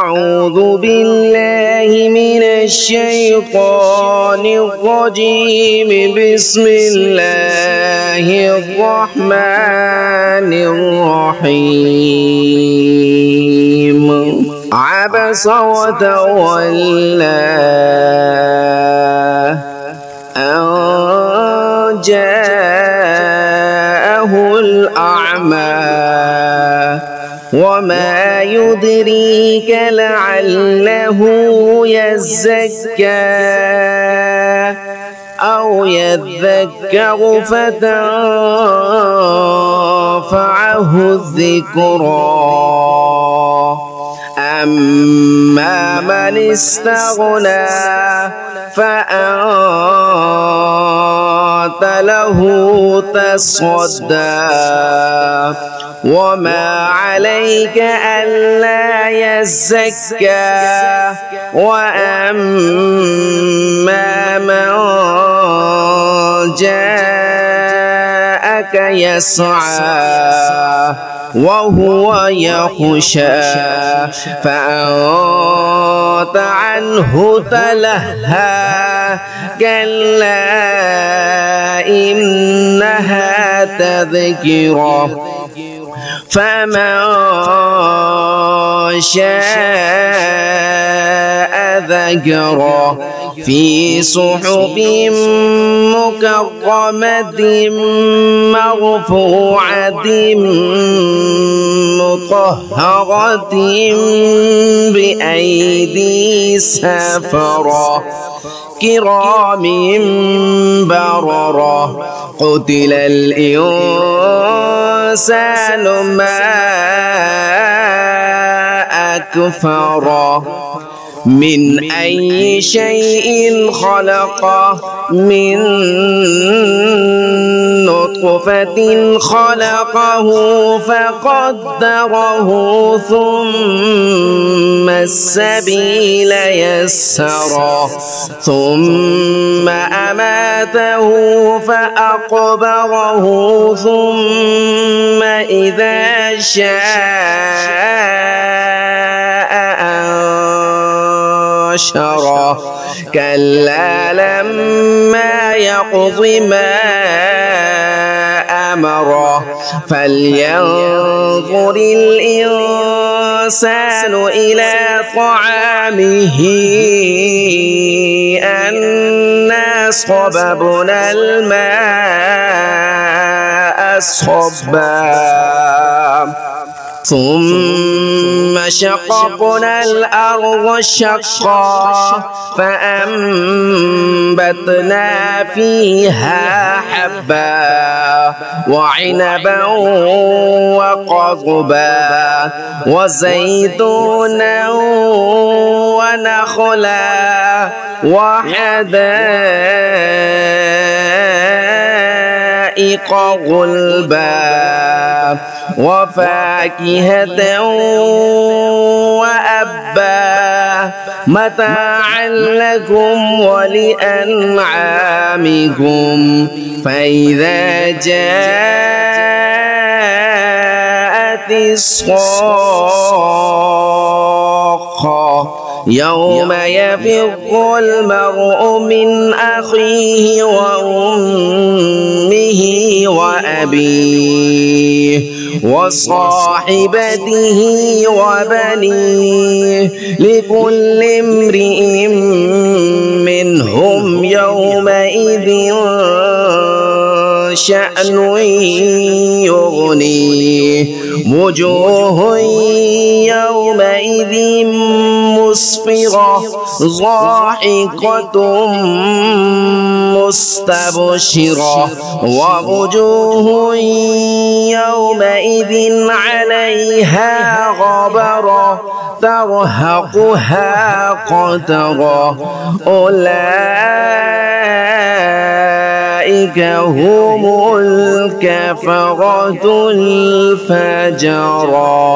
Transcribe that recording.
أعوذ بالله من الشيطان الرجيم. بسم الله الرحمن الرحيم. عبس وتولى أن جاءه الأعمى وما يدريك لعله يزكى أو يذكر فتنفعه الذكرى. أما من استغنى فأنت له تصدى وما عليك ألا يزكى. وأما من جاءك يسعى وهو يخشى فأنت عنه تلهى. كلا إنها تذكرة فمن شاء ذكره في صحف مكرمة مرفوعة مطهرة بأيدي سفرة كرام بررة. قتل الإنسان ما أكفره من أي شيء خلقه من نطفة خلقه فقدره ثم السبيل يسره ثم أماته فأقبره ثم إذا شاء أنشره. كلا لما يقض ما أمره. فلينظر الإنسان إلى طعامه أنا صببنا الماء صبا ثم شققنا الأرض شقا فأنبتنا فيها حبا وعنبا وقضبا وزيتونا ونخلا وحدائق غلبا وفاكهة وأبا متاعا لكم ولأنعامكم. فإذا جاءت الصاخة يوم يفر المرء من أخيه وأمه وأبيه وصاحبته وبنيه لكل امرئ منهم يومئذ شأن يغنيه. وجوه يومئذ مسفرة ضاحكة مستبشرة ووجوه يومئذ عليها غبرة ترهقها قترة. أولئك هم الكفرة الفجرة.